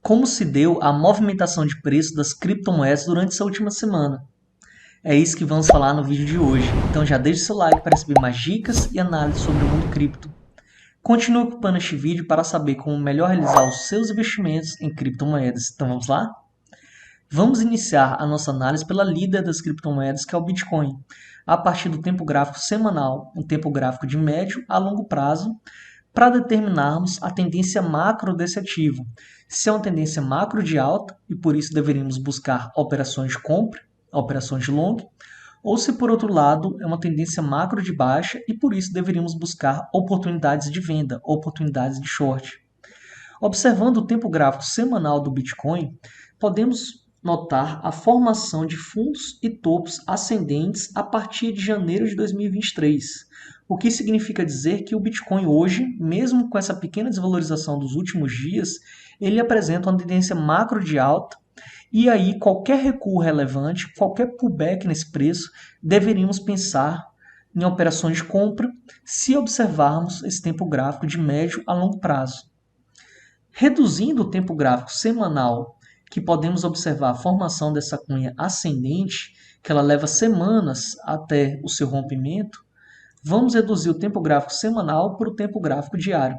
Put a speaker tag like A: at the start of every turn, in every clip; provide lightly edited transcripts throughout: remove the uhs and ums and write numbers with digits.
A: Como se deu a movimentação de preço das criptomoedas durante essa última semana? É isso que vamos falar no vídeo de hoje. Então já deixe seu like para receber mais dicas e análises sobre o mundo cripto. Continue ocupando este vídeo para saber como melhor realizar os seus investimentos em criptomoedas. Então vamos lá? Vamos iniciar a nossa análise pela líder das criptomoedas, que é o Bitcoin, a partir do tempo gráfico semanal, um tempo gráfico de médio a longo prazo, para determinarmos a tendência macro desse ativo. Se é uma tendência macro de alta, e por isso deveríamos buscar operações de compra, operações de long, ou se por outro lado é uma tendência macro de baixa e por isso deveríamos buscar oportunidades de venda, oportunidades de short. Observando o tempo gráfico semanal do Bitcoin, podemos notar a formação de fundos e topos ascendentes a partir de janeiro de 2023, o que significa dizer que o Bitcoin hoje, mesmo com essa pequena desvalorização dos últimos dias, ele apresenta uma tendência macro de alta e aí qualquer recuo relevante, qualquer pullback nesse preço, deveríamos pensar em operações de compra se observarmos esse tempo gráfico de médio a longo prazo. Reduzindo o tempo gráfico semanal, que podemos observar a formação dessa cunha ascendente, que ela leva semanas até o seu rompimento, vamos reduzir o tempo gráfico semanal para o tempo gráfico diário.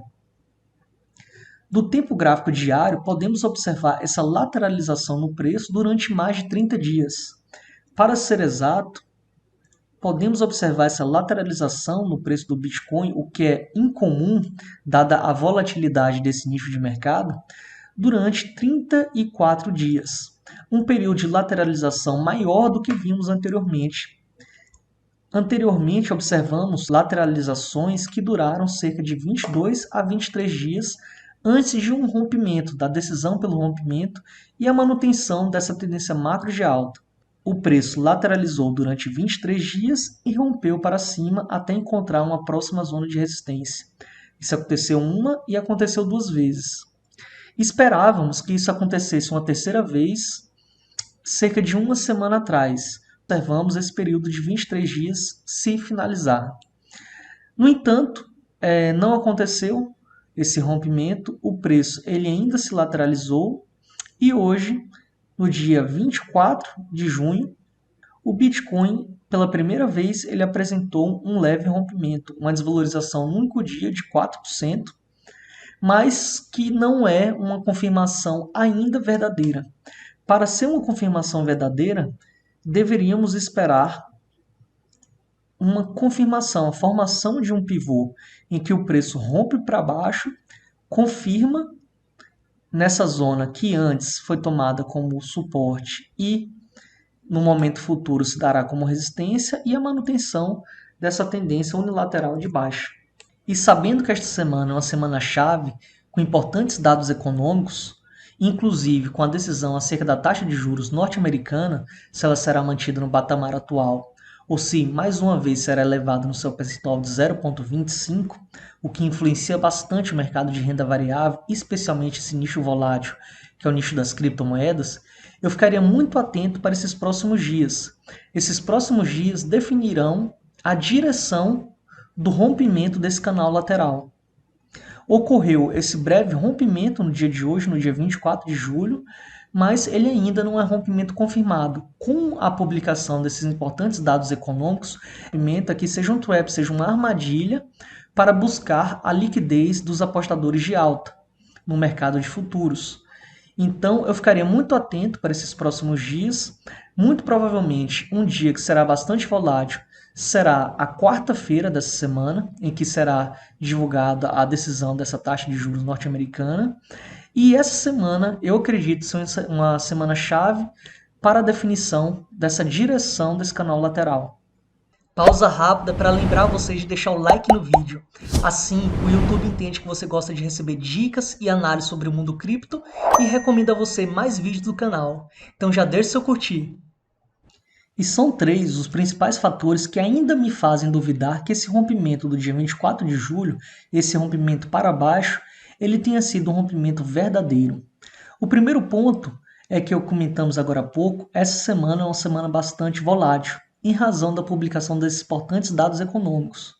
A: Do tempo gráfico diário, podemos observar essa lateralização no preço durante mais de 30 dias. Para ser exato, podemos observar essa lateralização no preço do Bitcoin, o que é incomum, dada a volatilidade desse nicho de mercado, durante 34 dias, um período de lateralização maior do que vimos anteriormente. Anteriormente, observamos lateralizações que duraram cerca de 22 a 23 dias antes de um rompimento, da decisão pelo rompimento e a manutenção dessa tendência macro de alta. O preço lateralizou durante 23 dias e rompeu para cima até encontrar uma próxima zona de resistência. Isso aconteceu uma e aconteceu duas vezes. Esperávamos que isso acontecesse uma terceira vez cerca de uma semana atrás. Observamos esse período de 23 dias se finalizar. No entanto, não aconteceu esse rompimento, o preço ele ainda se lateralizou e hoje, no dia 24 de junho, o Bitcoin, pela primeira vez, ele apresentou um leve rompimento, uma desvalorização no único dia de 4%, mas que não é uma confirmação ainda verdadeira. Para ser uma confirmação verdadeira, deveríamos esperar uma confirmação, a formação de um pivô em que o preço rompe para baixo, confirma nessa zona que antes foi tomada como suporte e no momento futuro se dará como resistência e a manutenção dessa tendência unilateral de baixa. E sabendo que esta semana é uma semana-chave, com importantes dados econômicos, inclusive com a decisão acerca da taxa de juros norte-americana, se ela será mantida no patamar atual ou se mais uma vez será elevada no seu percentual de 0,25, o que influencia bastante o mercado de renda variável, especialmente esse nicho volátil, que é o nicho das criptomoedas, eu ficaria muito atento para esses próximos dias. Esses próximos dias definirão a direção do rompimento desse canal lateral. Ocorreu esse breve rompimento no dia de hoje, no dia 24 de julho, mas ele ainda não é rompimento confirmado. Com a publicação desses importantes dados econômicos, pimenta que seja um trap, seja uma armadilha para buscar a liquidez dos apostadores de alta no mercado de futuros. Então, eu ficaria muito atento para esses próximos dias. Muito provavelmente, um dia que será bastante volátil será a quarta-feira dessa semana, em que será divulgada a decisão dessa taxa de juros norte-americana. E essa semana, eu acredito ser uma semana-chave para a definição dessa direção desse canal lateral. Pausa rápida para lembrar vocês de deixar o like no vídeo. Assim, o YouTube entende que você gosta de receber dicas e análises sobre o mundo cripto e recomenda a você mais vídeos do canal. Então já deixe seu curtir. E são três os principais fatores que ainda me fazem duvidar que esse rompimento do dia 24 de julho, esse rompimento para baixo, ele tenha sido um rompimento verdadeiro. O primeiro ponto é que comentamos agora há pouco, essa semana é uma semana bastante volátil, em razão da publicação desses importantes dados econômicos.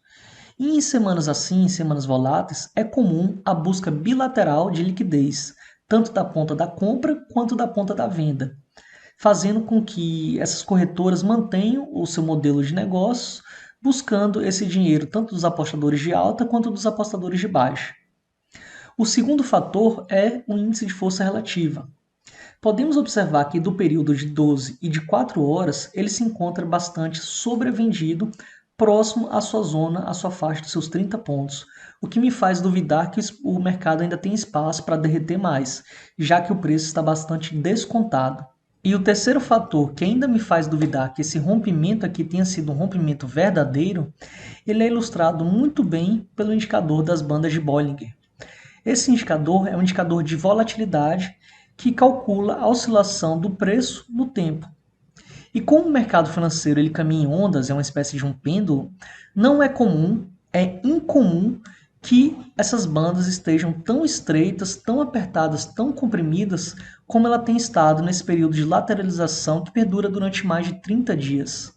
A: E em semanas assim, em semanas voláteis, é comum a busca bilateral de liquidez, tanto da ponta da compra quanto da ponta da venda, fazendo com que essas corretoras mantenham o seu modelo de negócio, buscando esse dinheiro tanto dos apostadores de alta quanto dos apostadores de baixa. O segundo fator é o índice de força relativa. Podemos observar que do período de 12 e de 4 horas, ele se encontra bastante sobrevendido, próximo à sua zona, à sua faixa dos seus 30 pontos, o que me faz duvidar que o mercado ainda tem espaço para derreter mais, já que o preço está bastante descontado. E o terceiro fator que ainda me faz duvidar que esse rompimento aqui tenha sido um rompimento verdadeiro, ele é ilustrado muito bem pelo indicador das bandas de Bollinger. Esse indicador é um indicador de volatilidade que calcula a oscilação do preço no tempo. E como o mercado financeiro ele caminha em ondas, é uma espécie de um pêndulo, não é comum, é incomum que essas bandas estejam tão estreitas, tão apertadas, tão comprimidas, como ela tem estado nesse período de lateralização que perdura durante mais de 30 dias.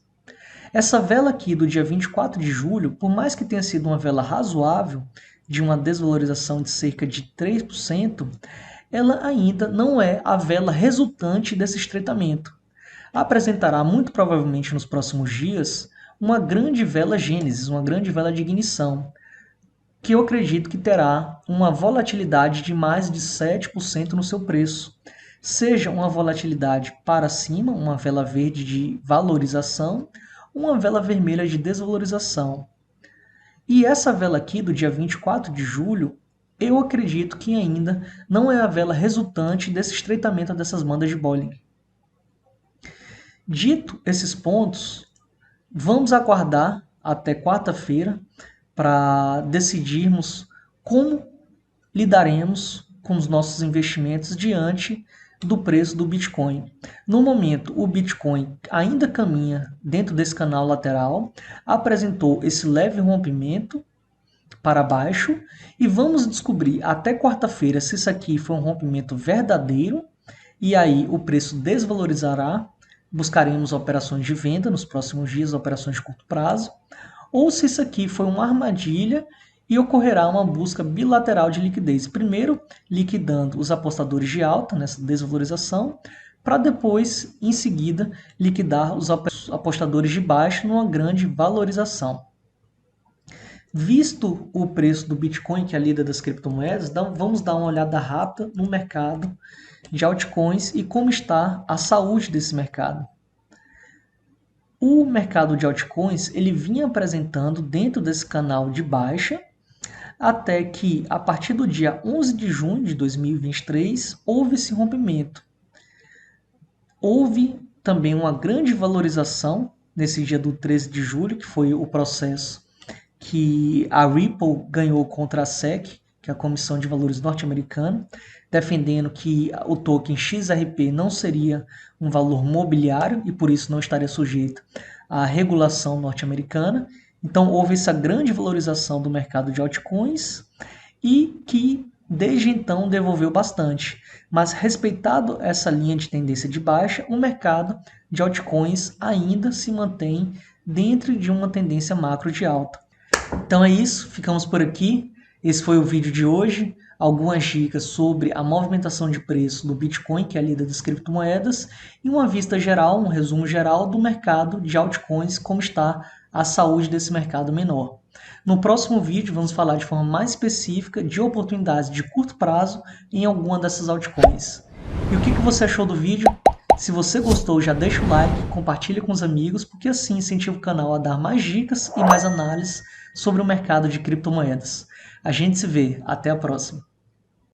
A: Essa vela aqui do dia 24 de julho, por mais que tenha sido uma vela razoável, de uma desvalorização de cerca de 3%, ela ainda não é a vela resultante desse estreitamento. Apresentará muito provavelmente nos próximos dias uma grande vela gênesis, uma grande vela de ignição, que eu acredito que terá uma volatilidade de mais de 7% no seu preço. Seja uma volatilidade para cima, uma vela verde de valorização, uma vela vermelha de desvalorização. E essa vela aqui do dia 24 de julho, eu acredito que ainda não é a vela resultante desse estreitamento dessas bandas de Bollinger. Dito esses pontos, vamos aguardar até quarta-feira para decidirmos como lidaremos com os nossos investimentos diante do preço do Bitcoin. No momento, o Bitcoin ainda caminha dentro desse canal lateral, apresentou esse leve rompimento para baixo e vamos descobrir até quarta-feira se isso aqui foi um rompimento verdadeiro e aí o preço desvalorizará, buscaremos operações de venda nos próximos dias, operações de curto prazo, ou se isso aqui foi uma armadilha e ocorrerá uma busca bilateral de liquidez. Primeiro, liquidando os apostadores de alta nessa desvalorização, para depois, em seguida, liquidar os apostadores de baixo numa grande valorização. Visto o preço do Bitcoin, que é a líder das criptomoedas, vamos dar uma olhada rápida no mercado de altcoins e como está a saúde desse mercado. O mercado de altcoins ele vinha apresentando dentro desse canal de baixa, até que, a partir do dia 11 de junho de 2023, houve esse rompimento. Houve também uma grande valorização nesse dia do 13 de julho, que foi o processo que a Ripple ganhou contra a SEC, que é a Comissão de Valores norte-americana, defendendo que o token XRP não seria um valor mobiliário e por isso não estaria sujeito à regulação norte-americana. Então houve essa grande valorização do mercado de altcoins e que desde então devolveu bastante. Mas respeitado essa linha de tendência de baixa, o mercado de altcoins ainda se mantém dentro de uma tendência macro de alta. Então é isso, ficamos por aqui. Esse foi o vídeo de hoje. Algumas dicas sobre a movimentação de preço do Bitcoin, que é a líder das criptomoedas, e uma vista geral, um resumo geral do mercado de altcoins, como está a saúde desse mercado menor. No próximo vídeo, vamos falar de forma mais específica de oportunidades de curto prazo em alguma dessas altcoins. E o que você achou do vídeo? Se você gostou, já deixa o like, compartilha com os amigos, porque assim incentiva o canal a dar mais dicas e mais análises sobre o mercado de criptomoedas. A gente se vê. Até a próxima.